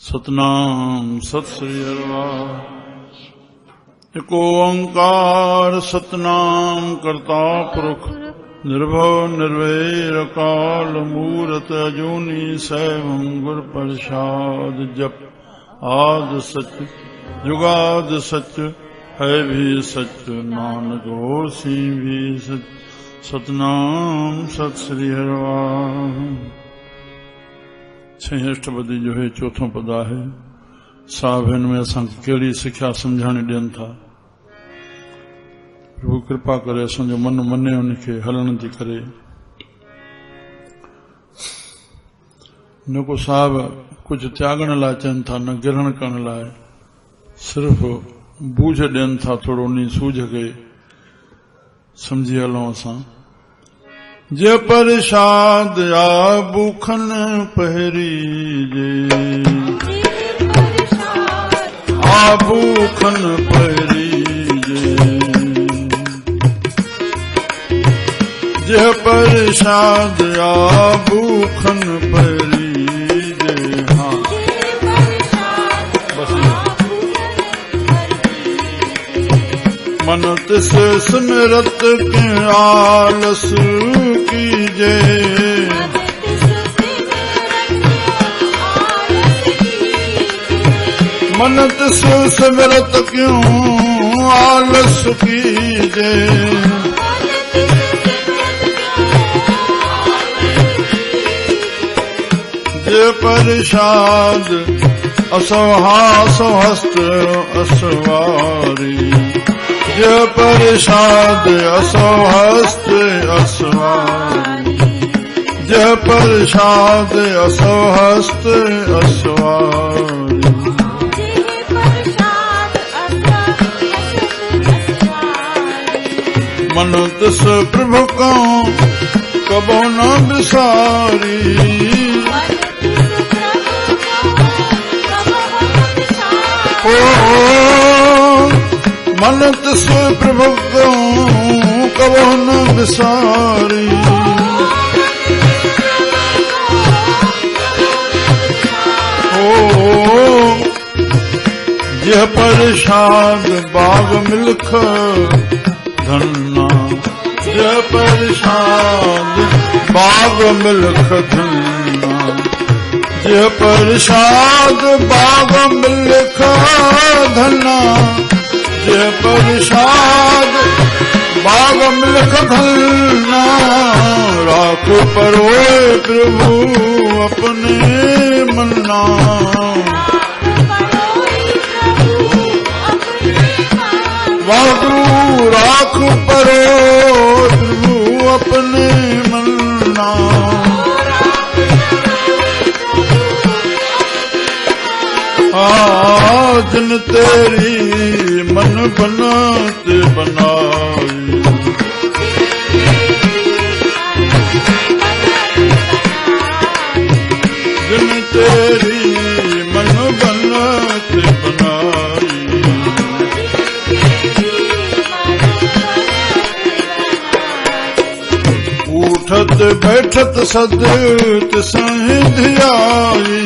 सतनाम सत श्री हरिवास। एको ओंकार सतनाम करता पुरख निर्भव निर्वैर काल मूरत अजूनी सैवं गुर प्रसाद। जप आद सच जुगाद सच है भी सच नानक होसी भी सच। सतनाम सत श्री हरिवास। छह अष्टपदी जो है चौथों पदा है। साहब हिन में असां कहिड़ी सिख्या सम्झाणी ॾियनि था। प्रभु कृपा करे असांजो मन मने उनखे हलण जी करे। न को साहब कुछ त्यागण लाइ चवनि था, न गिरहण करण लाइ, सिर्फ़ बूझ ॾियनि था। थोरो उन सूझ खे सम्झी हलूं असां। जे परसाद आ बुखन पहिरी जे, आ बुखन पहिरी जे, जे परसाद आ बुखन पहिरी जे। हाँ बस मन तिस सुमिरत के आलस कीजे, मन तिस सुमिरत क्यों आलस कीजे। जे परसाद असवहास हस्त असवारी, जे परसाद असवहस्त असवारी, जे परसाद असवहस्त असवारी। मन तिस प्रभु को कबो न बिसारी, ओ मन तिस प्रभु को कबो न बिसारी। ओ जे परसाद बाग मिल्ख धन्ना, जे परसाद बाग मिल्ख धन्ना, जे परसाद बाग मिल्ख धन्ना, जे परसाद बाग मिल्ख धन्ना। राख परोए प्रभु अपने मन्ना, वाहगुरु राख परो प्रभु अपने मन्ना। जिन तेरी मन बनात बनाई, जिन तेरी मन बनात बनाई। उठत बैठत सद तिसहि धियाई,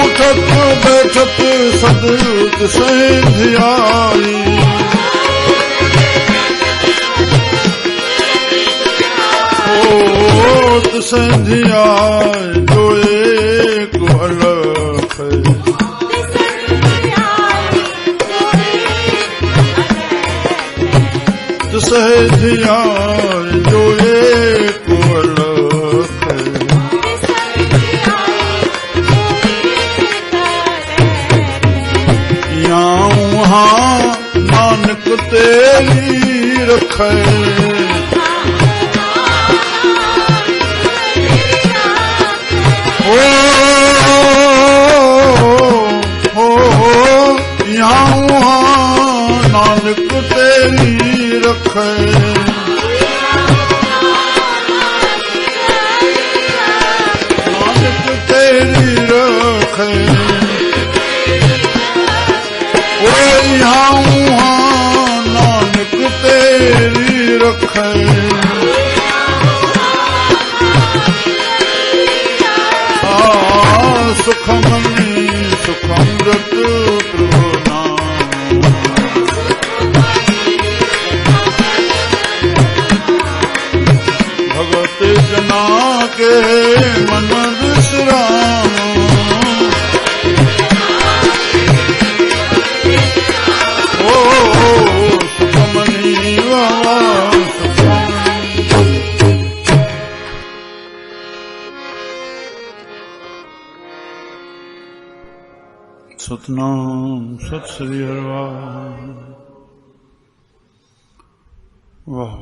उठत बैठत सद तिसहि धियाई। ओ तिसहि धियाई जो एक अलख है, तिसहि धियाई जो एक अलख है। यहाँ नानक तेरी रखे, हो यहाँ नानक तेरी रखे। नानक तेरी रखे, यहाँ नानक तेरी सुखमनी सुखमृत प्रभु नाम। भगत जना के मन विश्राम। ओ सुखमनी बाबा सतनाम सत श्री हरिवार। वाह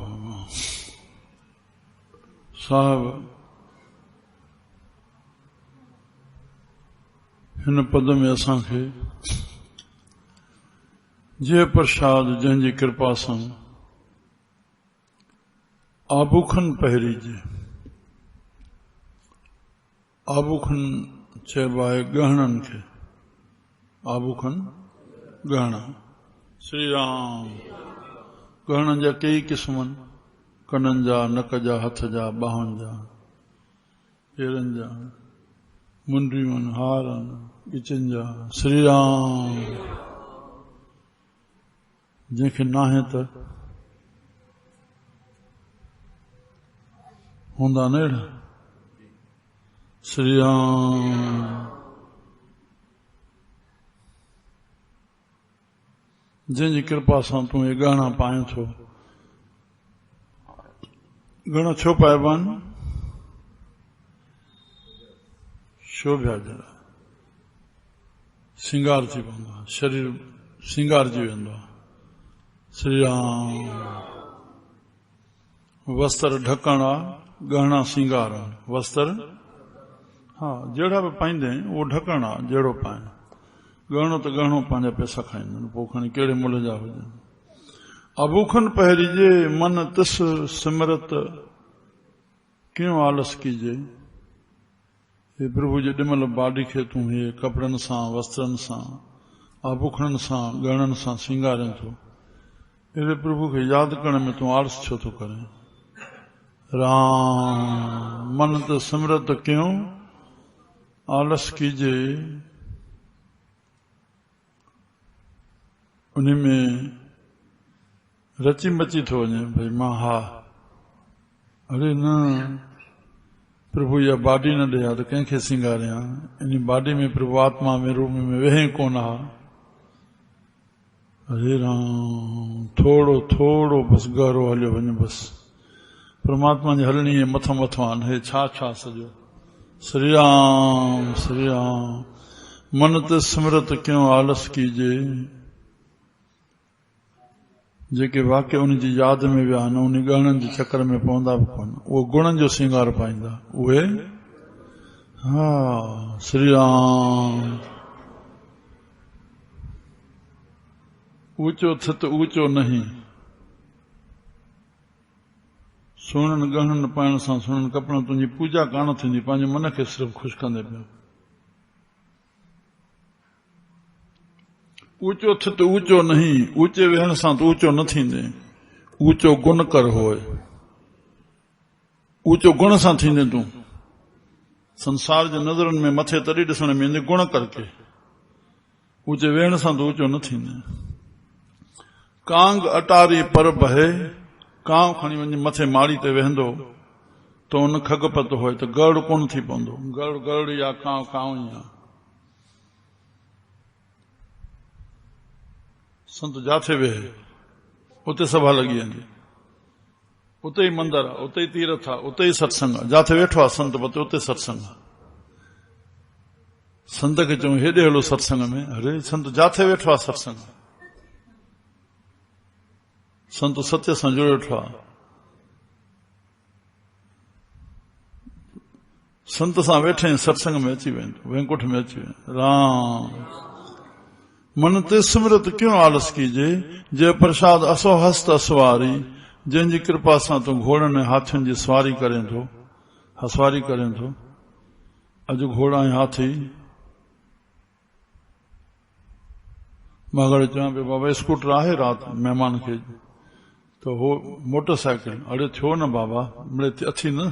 साहब हिन पद में असांखे जे प्रसाद जंहिंजी कृपा सां आबुखन पहिरीजे। आबुखन चइबो आहे गहणनि खे। आबुखन गहणा श्री राम। गहणनि जा कई क़िस्मनि, कननि जा, नक जा, हथ जा, ॿाहुनि जा, पेरनि जा, मुंडियूं आहिनि, हार आहिनि, ॻिचनि जा। श्री राम। जंहिंखे नाहे त हूंदा न अहिड़ा। श्री राम। जंहिंजी कृपा सां तूं हे गहणा पाए थो। गहणा छो पाइबा आहिनि? शोभा जे लाइ, सिंगार थी पवंदो आहे, शरीर सिंगारजी वेंदो आहे। श्री राम। वस्त्र ढकण आहे, गहणा सिंगार आहे। वस्त्र हा जहिड़ा बि पाईंदे आहियूं उहो ढकण आहे, जहिड़ो पाए। गहणो त गहणो पंहिंजा पैसा खाईंदा आहिनि, पोइ खणी कहिड़े मुल्ह जा हुजनि। अबूखन पहिरीजे मन तिस सिमरत क्यों आलस कीजे। हे प्रभु जे ॾिमल बाडी खे तूं हे कपिड़नि सां, वस्त्रनि सां, आबूखननि सां, गहणनि सां सिंगारे थो। अहिड़े प्रभु खे यादि करण में तूं आलस छो थो करे। राम। मन त सिमरत क्यों आलस कीजे। उन में रची मची थो वञे भई मां हा। अरे न प्रभु इहा बाडी न ॾिया त कंहिंखे सिंगारियां। इन बाडी में प्रभु आत्मा में रूप में वेहे कोन हा। हरे राम। थोड़ो थोड़ो बस गहरो हलियो वञे बस। परमात्मा जी हलणी है मथां मथां आहिनि। हे छा छा सॼो। श्री राम श्री राम। मन ते सिमरत क्यों आलस कीजे। जेके वाक़ई उन जी यादि में विया आहिनि, उन गहणनि जे चकर में पवंदा बि कोन, उहो गुणनि जो सिंगार पाईंदा उहे। हा श्री राम। ऊंचो थित ऊंचो नहीं। सुहिणनि गहणनि पाइण सां, सुहिणनि कपिड़नि तुंहिंजी पूजा कान थींदी, पंहिंजे मन खे सिर्फ़ु ख़ुशि कंदे पियो। ऊंचो थित ऊंचो नहीं। ऊंचे वेहण सां त ऊंचो न थींदे। ऊंचो गुण कर होए। ऊंचो गुण सां थींदे तूं। संसार जे नज़रनि में मथे तॾहिं ॾिसण में ईंदे गुण करके। ऊंचे वेहण सां त ऊंचो न थींदे। कांग अटारी पर बहे। कांव खणी वञे मथे माड़ी ते वेहंदो त उन खगपत होए त गड़ कोन थी पवंदो। गड़ गड़ या कांव कांव ई आहे। संत जाथे वेहे उते सभा लॻी वेंदी। उते ई मंदर आहे, उते ई तीर्थ आहे, उते ई सत्संग आहे। जाथे वेठो आहे संत पते उते सत्संग आहे। संत खे चऊं हेॾे हलो सत्संग में। अरे संत जाथे वेठो आहे सत्संग। संत सत्य सां जुड़ियो वेठो आहे। संत सां वेठे सत्संग में अची वेंदो, वैकुंठ में अची वेंदो। राम। मन ते सिमरत क्यों आलस कीजे। जय प्रसाद असो हस्त असवारी। जंहिंजी कृपा सां तूं घोड़नि ऐं हाथियुनि जी सवारी करें थो, हसवारी करें थो। अॼु घोड़ा ऐं हाथी। मां अगरि चवां पियो बाबा स्कूटर आहे राति महिमान खे त हो मोटरसाइकिल। अड़े थियो न बाबा मिड़े अथी न।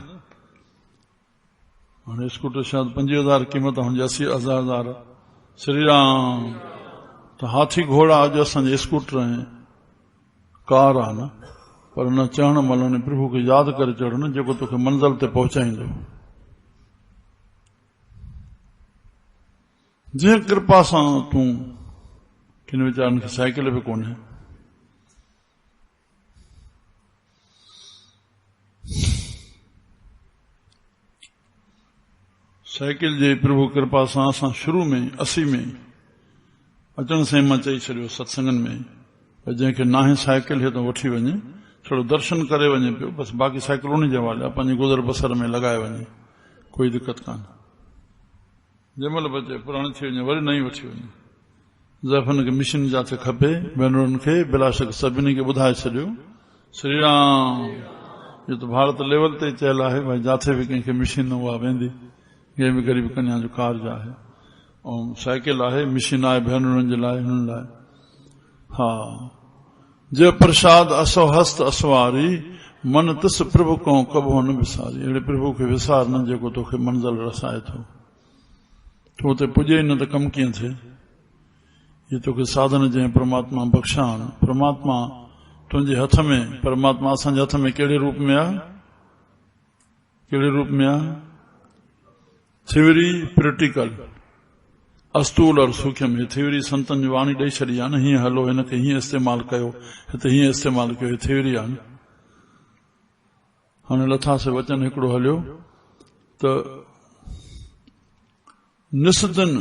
हाणे स्कूटर शायदि 50,000 क़ीमत, हुनजी 80,000 श्री राम। त हाथी घोड़ा अॼु असांजे स्कूटर ऐं कार आहे न, पर न चढ़ण महिल हुन प्रभु खे यादि करे चढ़ न, जेको तोखे मंज़िल ते पहुचाईंदो। जंहिं कृपा सां तूं, किन वीचारनि खे साइकिल बि कोन्हे, साइकिल जे प्रभु कृपा सां असां शुरू में 80 में अचण सां मां चई छॾियो सत्संगनि में, जंहिंखे नाहे साइकिल हे त वठी वञे, थोरो दर्शन करे वञे पियो, बसि बाक़ी साइकिल उन जे हवाले, पंहिंजे गुज़र बसर में लॻाए वञे, कोई दिक़त कान्हे। जंहिंमहिल बचे पुराणी थी वञे वरी नई वठी वञे। ज़ैफ़न खे मिशीन जिथे खपे, भेनरुनि खे बिलाशक सभिनी खे ॿुधाए छॾियो। श्री राम। इहो त भारत लेवल ते चयल आहे भाई, जिथे बि कंहिंखे मिशीन उहा वेंदी, कंहिं बि ग़रीब कन्या जो कार जा आहे, ऐं साइकिल आहे, मिशीन आहे भेनरुनि जे लाइ, हुननि लाइ। हा, जे प्रसाद असो हस्त असवारी, मन तिस प्रभु को कबो न विसारी। अहिड़े प्रभु खे विसार न जेको तोखे मंज़िल रसाए थो। तूं हुते पुॼे न त कमु कीअं थिए। ये तोखे साधन जंहिं परमात्मा बख़्शान, परमात्मा तुंहिंजे हथ में, परमात्मा असांजे हथ में कहिड़े रूप में आहे, कहिड़े रूप में आहे? थिवरी प्रैक्टिकल, अस्तूल और सूक्ष्म। हे थिवरी संतन जी वाणी ॾेई छॾी आहे न, हीअं हलो, हिनखे हीअं इस्तेमालु कयो, हिते हीअं इस्तेमालु कयो, हे थिवरी आहे न। हाणे लथा से वचन हिकिड़ो हलियो त निस्दिन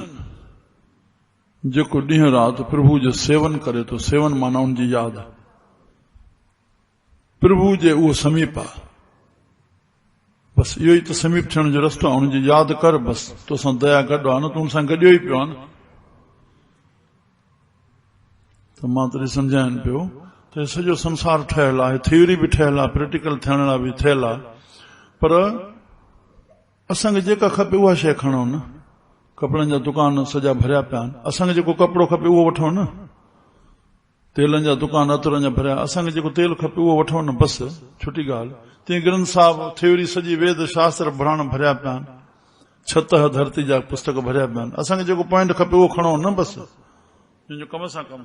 जेको ॾींहुं राति प्रभु जो सेवन करे थो, सेवन माना उनजी यादि, प्रभु जे उहो समीप आहे, बस इहो ई त समीप थियण जो रस्तो आहे। उनजी यादि कर, बस तोसां दया गॾु आहे न, तूं सां गॾियो ई पियो आहे न। त मां तॾहिं सम्झाइनि पियो त सॼो संसार ठहियलु आहे, थियोरी बि ठहियलु आहे, प्रैक्टिकल थियण लाइ बि थियल आहे, पर असांखे जेका खपे उहा शइ खणो न। कपिड़नि जा दुकान सॼा भरिया पिया आहिनि, असांखे जेको कपिड़ो खपे उहो वठो न। तेलनि जा दुकान अतरनि जा भरिया, असांखे जेको तेल खपे उहो वठो न, बसि छुटी ॻाल्हि। तीअं ग्रंथ साहिब थियोरी सॼी वेद शास्त्र पुराण भरिया पिया आहिनि, छत धरती जा पुस्तक भरिया पिया आहिनि, असांखे जेको पॉइंट खपे उहो खणो न, बसि पंहिंजो कम सां कमु।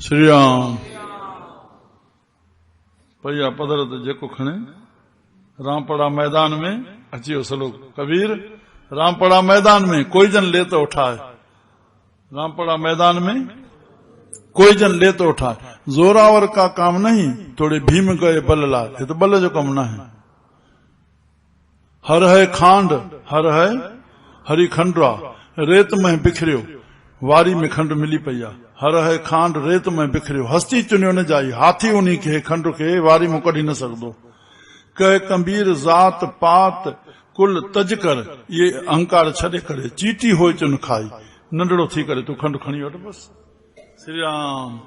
श्री राम। भैया पधर ते जेको खणे, रामपड़ा मैदान में अची वियो सलोक कबीर, रामपड़ा मैदान में कोई जन ले तो उठाए, रामपड़ा मैदान में कोई जन ले तो उठाए। जोरावर का काम नहीं, थोड़े भीम गए बल लाए, ये तो बल जो कम ना है। हर है खांड, हर है हरी खंडरा, रेत में बिखरियो, वारी में खंड मिली पैया। हर है खांड रेत में बिखरियो, हस्ती चुनियो न जाई, हाथी उन्हीं के खंड के वारी में कढी न सकदो। कह कबीर जात पात कुल तज कर, ये अहंकार छॾे करे, चीटी हो चुन खाई, नंढड़ो थी करे तू खंड खणी वठ, बस। श्री राम।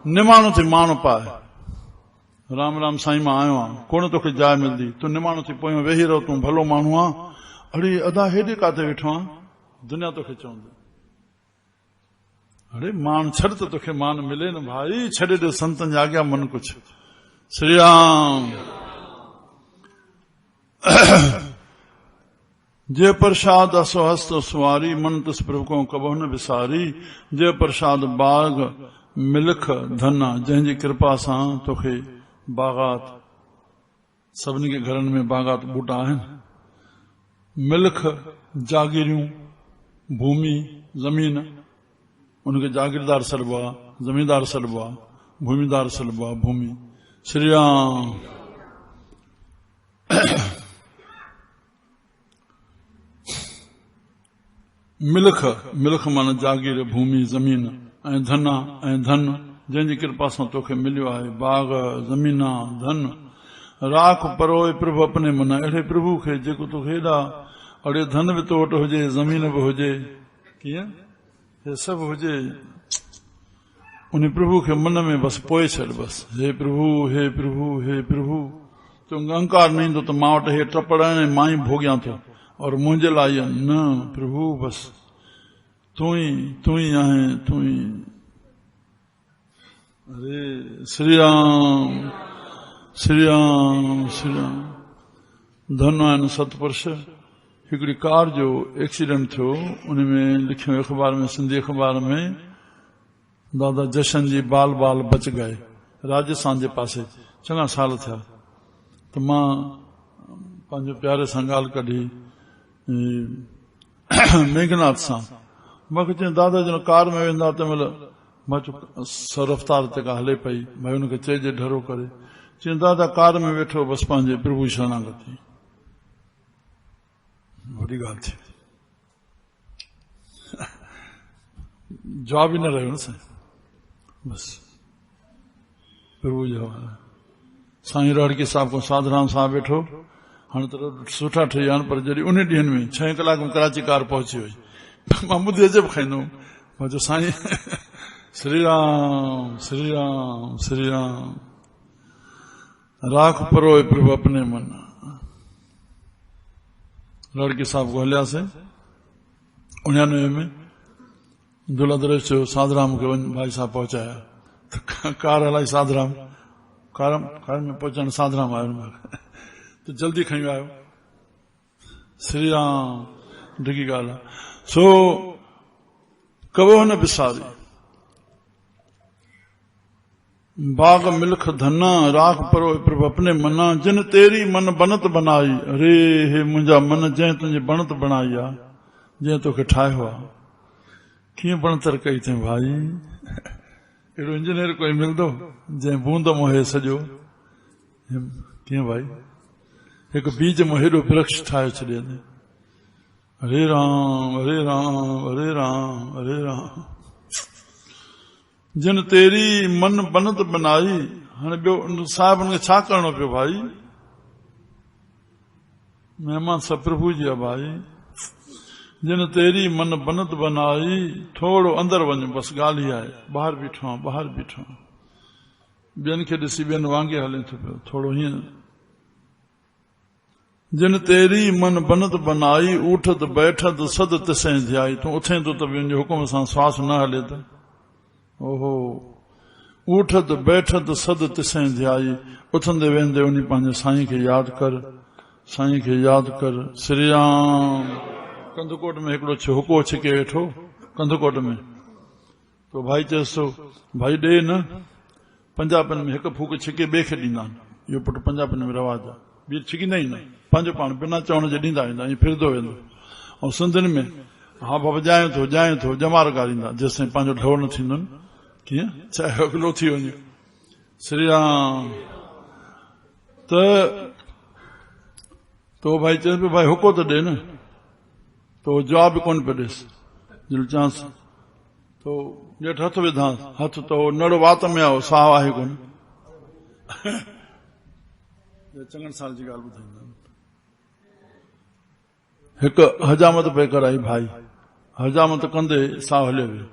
निमाणो थी माण्हू पाए, राम राम साईं मां आयो आहियां, कोन तोखे जाइ मिलंदी, तूं निमाणो थी पोयां वेही रहो, तूं भलो माण्हू आहे। अड़े अदा हेॾे काथे वेठो आहे, दुनिया तोखे चवंदी। अड़े मान छॾ त तोखे मान मिले न भाई, छॾे ॾे संतनि जी आज्ञा मन कुझु। श्री राम। जे प्रसाद असो हस्त सुवारी, मन तिस प्रभु को कबो न विसारी। जे प्रसाद बाग मिल्ख धन, जंहिंजी कृपा सां तोखे बागात, सभिनी के घरनि में बागात बूटा आहिनि। मिल्ख जागीरियूं, भूमि ज़मीन, उनखे जागीरदार सॾिबो आहे, ज़मीनदार सॾिबो आहे, भूमिदार सॾिबो आहे, भूमि। श्री राम। मिल्ख, मिल्ख माना जागीर, भूमि ज़मीन, ऐं धन, ऐं धन जंहिंजी कृपा सां तोखे मिलियो आहे, बाग ज़मीना धन। राख परोए प्रभु अपने मन, अहिड़े प्रभु खे जेको तोखे हेॾा, अड़े धन बि तो वटि हुजे, ज़मीन बि हुजे, कीअं हे सभु हुजे, उन प्रभु खे मन में बसि पोए छॾ, बसि हे प्रभु, हे प्रभु, हे प्रभु। तूं अहंकार न ईंदो त मां वटि हे टपड़ आहिनि, मां ई भोॻियां थो और मुंहिंजे लाइ न, प्रभु बसि तूं ही आहे, तूं ही। अरे श्री राम, श्री राम, श्री राम। धन आहिनि सतपुरुष। हिकिड़ी कार जो एक्सीडेंट थियो, उनमें लिखियो अख़बार में, सिंधी अख़बार में, दादा जशन जी बाल बाल बच गए, राजस्थान जे पासे चङा साल थिया। त मां पंहिंजे प्यारे सां ॻाल्हि कढी मेघनाथ सां। मूंखे चई दादा जन कार में वेंदा तंहिं महिल मां चयो रफ़्तार ते का हले पई, भाई हुनखे चइजे ढरो करे। चई दादा कार में वेठो बसि पंहिंजे प्रभु शरणागति। वॾी ॻाल्हि थी, जवाब ई न रहियो न साईं। बसि प्रभु जो साईं राड़की साहब को साधराम साहब वेठो, हाणे त सुठा ठही विया आहिनि, पर जॾहिं उन ॾींहनि में 6 कलाक में कराची कार पहुची वई, मां ॿुधी अजब खाईंदो हुउमि। मां चयो साईं श्री राम श्री राम श्री राम, राख परोए प्रभु अपने मन। लड़की साहब को हलियासीं 99 में। दुल्हा दरेश चयो साधराम खे वञ, भाई साहब पहुचाया। त कार हलाई साधराम, कार में पहुचण साधराम आयो त जल्दी खणी आयो। श्री राम ढिघी ॻाल्हि आहे। सो कबो न विसारी, बाग मिल्ख धना, राख परो प्रभु अपने मना, जिन तेरी मन बनत बनाई। अरे हे मुंहिंजा मन, जंहिं तुंहिंजी बनत बणाई आहे, जंहिं तोखे ठाहियो आहे, कीअं बणतर कई अथई भाई। अहिड़ो इंजीनियर कोई मिलंदो जंहिं बूंद मोहे सॼो, कीअं भाई हिकु बीज मों हेॾो वृक्ष ठाहे छॾे। हरे राम हरे राम हरे राम हरे राम, जिन तेरी मन बनत बनाई। हाणे ॿियो साहिब हुनखे छा करणो पियो भाई, महिमान सब प्रभु जी आहे भाई। जिन तेरी मन बनत बनाई, थोरो अंदर वञ, बसि ॻाल्हि ई आहे। ॿाहिरि बीठो आहे, ॿाहिरि बीठो आहे, ॿियनि खे ॾिसी ॿियनि वांगे हले थो पियो, थोरो हीअं। जिन तेरी मन बनत बनाई, उठत बैठत सद तिसैं ध्याई। तूं उथे थो त मुंहिंजे हुकुम सां श्वास न हले त, ओहो। उठत बैठत सद तिसैं ध्याई, उथंदे वेंदे उन पंहिंजे साईं खे यादि कर, साईं खे यादि कर। श्री राम। कंदकोट में हिकिड़ो हुको छिके वेठो, कंदकोट में। तो भाई चएसि थो भाई ॾे न, पंजाबनि में हिकु फूक छिके ॿिए खे ॾींदा आहिनि। इहो पुटु पंजाबनि में रवाज आहे, ॿी छिकींदा ई न, पंहिंजो पाण बिना चवण जे ॾींदा वेंदा, ईअं फिरंदो वेंदो। ऐं सिंधियुनि में हा बाबा जाए थो जमार ॻाल्हाईंदा, जेसिताईं पंहिंजो ढोर न थींदो। कीअं चाहे अॻिलो थी वञे। श्री राम। तो भाई चए पियो भाई हुको त ॾे न, तो जवाब कोन पियो ॾेसि। जल चांसि तो ॼेठ हथ विधांसि, हथ तो नड़ वात में आओ, साह आहे कोन। चङनि साल जी ॻाल्हि ॿुधाईंदा। हिकु हजामत पे कराई भाई, हजामत कंदे साह हलियो वियो,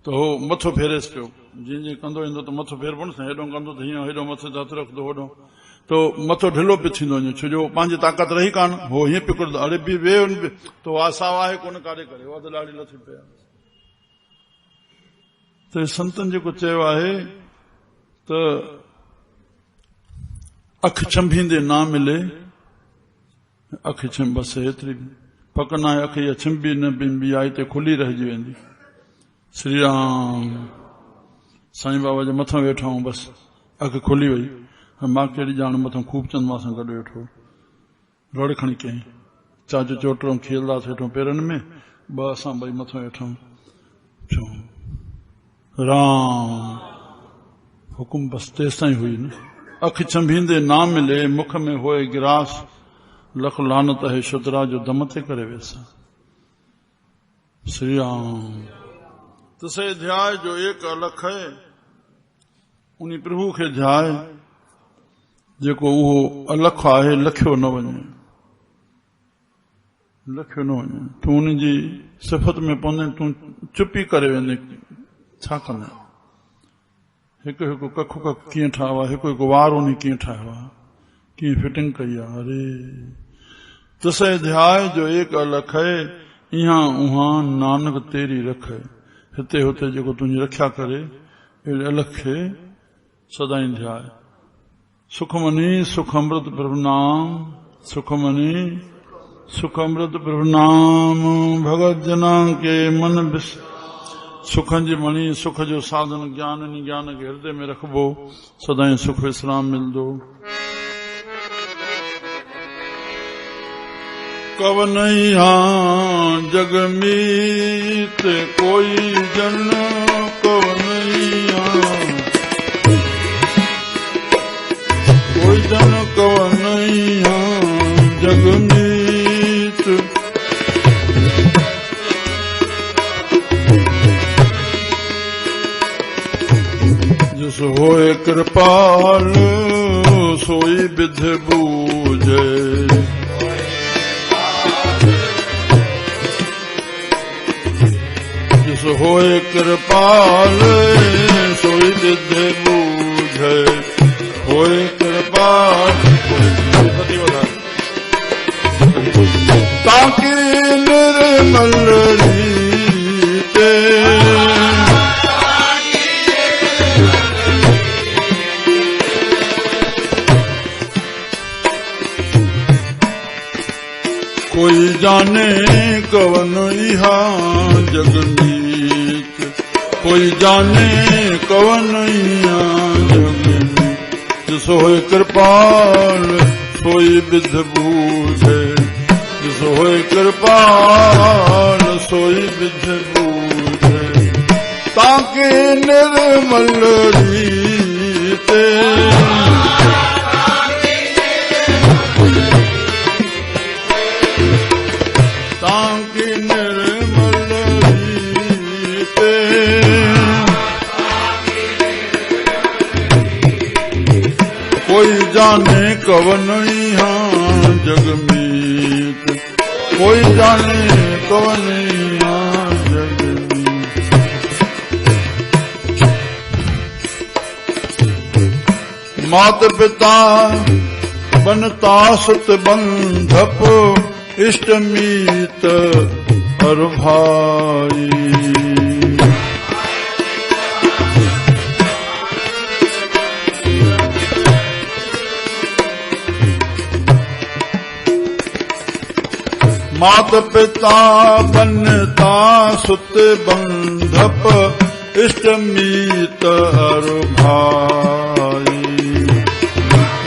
तो हो मथो फेरेसि पियो। जीअं जीअं कंदो ईंदो त मथो फेरबो न, हेॾो कंदो त हीअं, हेॾो मथे हथ रखंदो होॾो, तो मथो ढिलो पियो थींदो वञे, छो जो पंहिंजी ताक़त रही कान। हो हीअं पिकड़ंदो, अरे बि वे तो साह आहे कोन काॾे करे, उहा त ॾाढी लथी पिया। त संतनि जेको चयो आहे त अखि छंभींदे ना मिले, अखि छंभ बसि एतिरी पक न आहे, अखि इहा छिंबी न बिंबी आहे, हिते खुली रहिजी वेंदी। श्री राम। साईं बाबा जे मथां वेठा आहियूं, बसि अखि खुली वई। मां कहिड़ी ॼाण मथां खूब चंद मां सां गॾु वेठो, रड़ खणी कयईं, चाचो चोटरो खेलंदासीं वेठो पेरनि में, ॿ असां ॿई मथां वेठा आहियूं। राम हुकुम बसि तेसि ताईं हुई न। अखि छंभींदे ना मिले, मुख में होए गिरास, लख लानत है शुतरा जो दम ते करे वेसा। श्री राम। तसे ध्याय जो एक अलख है, उन प्रभु खे ध्याय जेको उहो अलख आहे, लखियो न वञे, लखियो न वञे। तूं उन जी सिफ़त में पवंदे, तूं चुपी करे वेंदे, छा कंदे। हिकु हिकु कखु कखु कीअं ठाहियो आहे, हिकु हिकु वार उन कीअं ठाहियो आहे, कीअं फिटिंग कई आहे। अरे तसे ध्याय जो एक अलख है, इहा उहा नानक तेरी रख है। हिते हुते जेको तुंहिंजी रखिया करे, अहिड़े अलख खे सदाईं ध्याय। सुखमनी सुख अमृत प्रभु नाम, सुखमणि सुख अमृत प्रभु नाम भगत जना के मन विस सुख जी मणि सुख जो साधन ज्ञान नी ज्ञान के हृदय में रखबो सदाई सुख विश्राम मिल दो। कवनैया जग मीत कोई जन कवनैया कोई जन कवनैया जग मीत जिस होए कृपाल सोई विध बूझे जिस होए कृपाल सोई विध बूझे होए कृपाल ताकि निर्मल रीते कोई जाने कवन इहा जगमीत कोई जाने कवन इहा जगमीत जिस होए कृपाल सोई विध बूझे जिस होए कृपाल सोई विध बूझे ताकि निर्मल रीते ताकि निर्मल रीते कोई जाने कवन यहाँ जगमीत कोई जाने कवन यहाँ जगमीत। मात पिता बनता सुत बंधप इष्ट मीत और भाई मात पिता बनता सुत बंधप इष्ट मीत और भाई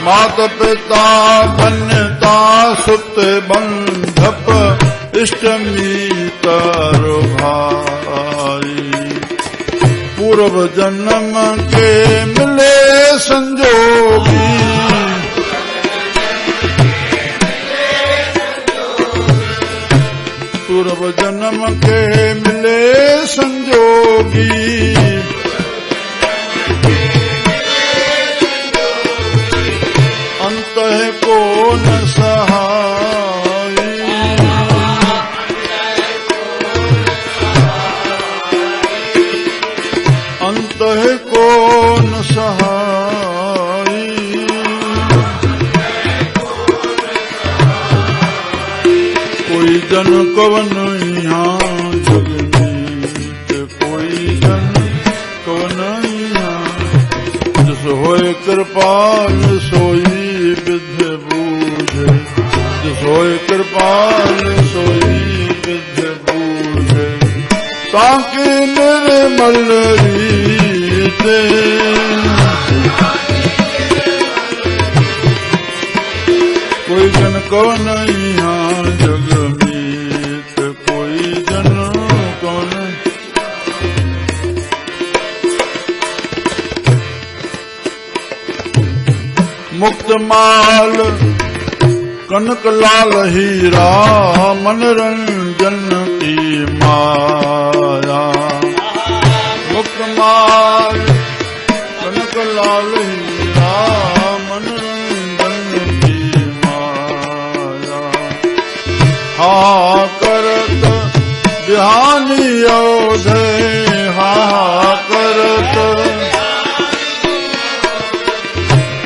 मात पिता बनता सुत बंधप इष्ट मीत और भाई पूर्व जन्म के मिले संजोगी पूर्व जन्म के मिले संजोगी अंत है को न सहाई अंत है को न सहाई कोई जन कवन यहाँ जगमीत कोई जन कवन यहाँ जिस होए कृपाल सोई विध बूझे जिस होए कृपाल सोई विध बूझे ताकि निर्मल रीते कोई जन कवन यहाँ जगमीत कोई जन कवन मुक्त माल कनक लाल हीरा मनोरंजन की माया मुक्त माल कनक लाल हीरा मनोरंजन की माया हा करत बिहानी योधे हा करत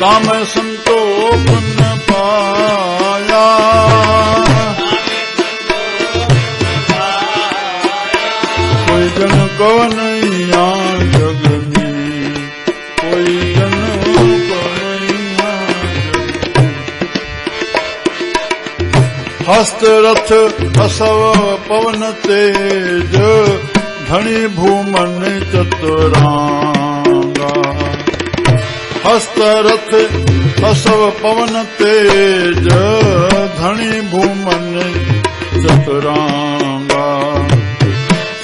काम संतोष न पाया कोई जन कवन यहाँ जग में कोई जन कवन यहाँ जग हस्त रथ असव पवन तेज धनी भूमन चतुरांगा। हस्त रथ असव पवन तेज धनी भूमन चतुरांगा।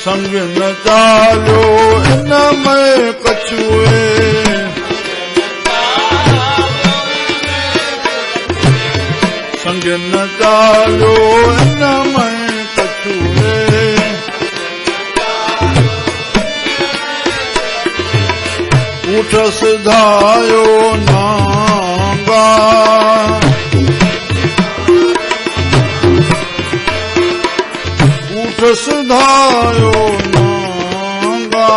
संग न चालो इन में कछुए, संग न चालो इन में कछुए। उठ सिधायो नांगा, उठ सिधायो नांगा।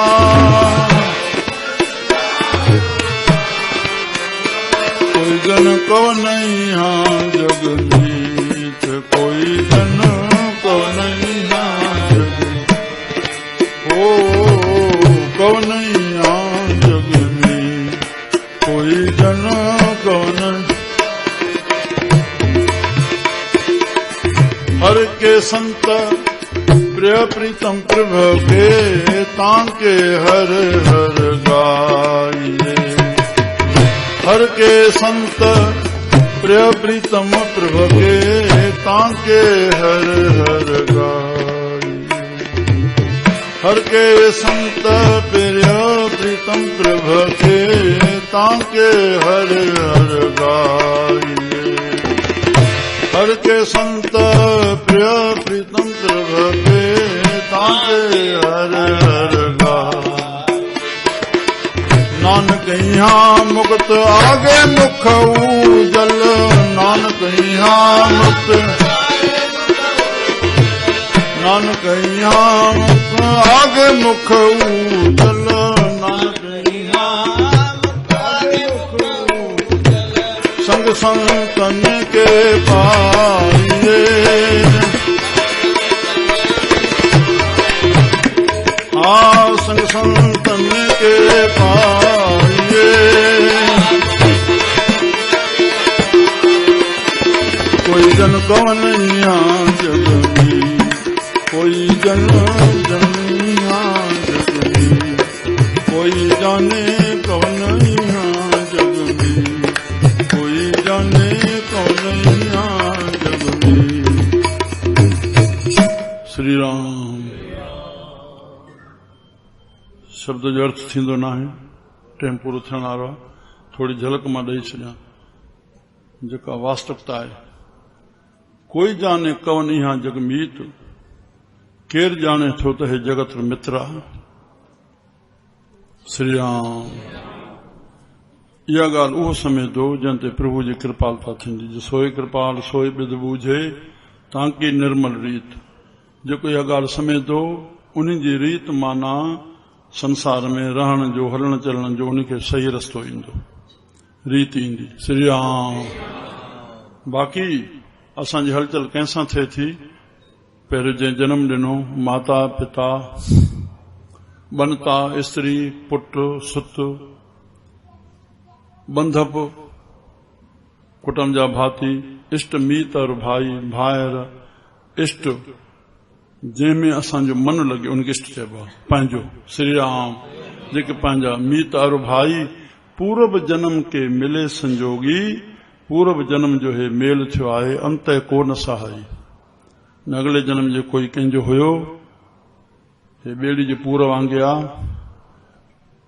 कोई जन को नहीं हाँ जगमीत, कोई जन को नहीं हाँ जगमीत, ओ को नहीं हाँ जगमीत, कोई जन को नहीं। हर के संत प्रिय प्रीतम प्रभु के तांके हर हर गाइए। हर के संत प्रिय प्रीतम प्रभु के तांके हर हर गाइए। हर के संत प्रिय प्रीतम प्रभु के तांके हर हर गाइए। हर के संत प्रिय प्रीतम प्रभु के तांके हर हर गाइए। नानक यहाँ मुक्त आगे मुख उजल, नानक यहाँ मुक्त, नानक यहाँ मुक्त आगे मुख उजल, नानक यहाँ आगे मुख उजल। संग संतन के पाइए, संग संतन के पाइए। कोई जन कौन यहाँ जग में, कोई जन यहाँ जग में, कोई जाने कौन यहाँ जग में, कोई जाने कौन यहाँ जग में। श्री राम। शब्द जो अर्थ थींदो न आहे, टाइम पूरो थियण वारो आहे। थोड़ी झलक मां ॾेई छॾियां जेका वास्तविकता आहे। कोई जाने कवन यहाँ जगमीत, केर जाने थो त हे जगत मित्र। श्री राम। इहा ॻाल्हि उहो समेतो जंहिं ते प्रभु जी कृपालता थींदी। जो सोई कृपाल सोई बिद बूझे तांकी निर्मल रीत। जेको इहा ॻाल्हि समेतो उन जी रीत माना संसार में रहण जो, हलण चलण जो, उनखे सही रस्तो ईंदो, रीत ईंदी। श्री राम। बाक़ी असांजी हलचल कंहिंसां थिए थी, पहिरियों जंहिं जनम ॾिनो, माता पिता, बनता, स्त्री, पुट, सुत, बंधप, कुटुंब जा भाती, इष्ट मीत और भाई भाइर, इष्ट जंहिंमें असांजो मन लॻे उनखे इष्ट चइबो आहे, पंहिंजो। श्री राम। जेके पंहिंजा मीत और भाई पूर्व जन्म के मिले संजोगी, पूर्व जन्म जो हे मेल थियो आहे, अंत को न सहाई। न अगले जन्म जो कोई कंहिंजो हुयो, हे ॿेड़ी जे पूर वांगुरु आहे।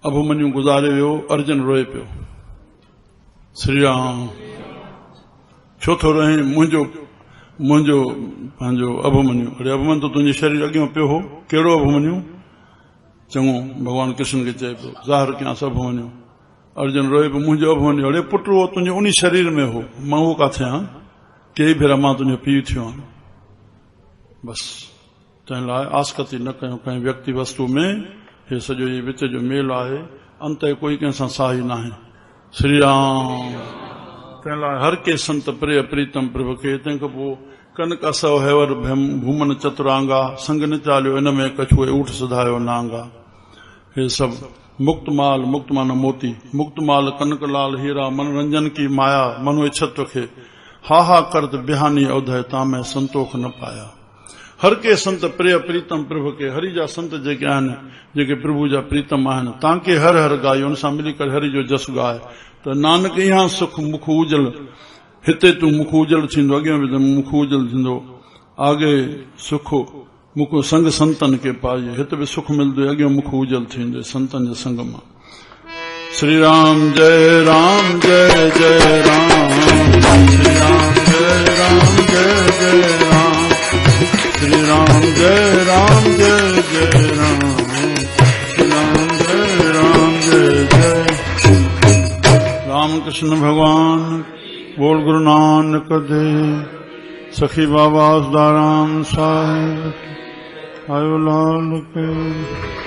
अभिमन्यु गुज़ारे वियो, अर्जुन रोए पियो। श्री राम। छो थो रहे मुंहिंजो पंहिंजो अभिमन्यु। अरे अभिमन्यु तो तुंहिंजे शरीर अॻियां पियो हो, कहिड़ो अभिमन्यु? चङो भॻवान कृष्ण खे चए पियो, ज़ाहिर कयांसि अभिमन्यु। अर्जुन रोए पियो, मुंहिंजो अभिमन्यु। अरे पुट, उहो तुंहिंजे उन शरीर में हो, मां उहो किथे आहियां? कई भेरा मां तुंहिंजो पीउ थियो आहियां। बसि तंहिं लाइ आसकती न कयूं कंहिं व्यक्ति वस्तु में। हे सॼो इहे विच जो मेल आहे, अंत कोई कंहिंसां साही न आहे। श्री राम। तंहिं लाइ हर के संत प्रिय प्रीतम प्रभु खे। तंहिंखां पोइ कनक असव हैवर भूमन चतुरांगा, संग न चालियो इन में कछुए, ऊठ सधायो नांगा। हे सब मुक्त माल मोती, मुक्त माल कनक लाल हीरा, मनोरंजन की माया, मनो इच्छत्व खे हाहा करत बिहानी औधय तामें संतोख न पाया। हर के संत प्रिय प्रीतम प्रभु के, हरि जा संत जेके आहिनि जेके प्रभु जा प्रीतम आहिनि, तांके हर हर गाय, उन सां मिली करे हरि जो जस गाए। त नानक यहाँ सुख मुख उजल, हिते तू मुख उजल थींदो, अॻियां बि मुख उजल थींदो, आगे सुख मुख संग संतन के पाए, हिते बि सुख मिलंदो, अॻियां मुख उजल थींदो संतन जे संग मां। श्री राम जय राम जय जय राम, श्री राम जय राम जय जय राम, श्री राम जय राम जय जय राम, श्री राम जय राम जय जय राम। कृष्ण भगवान बोल, गुरु नानक देव, सखी बाबा सुदाराम साहिब, आयो लाल के।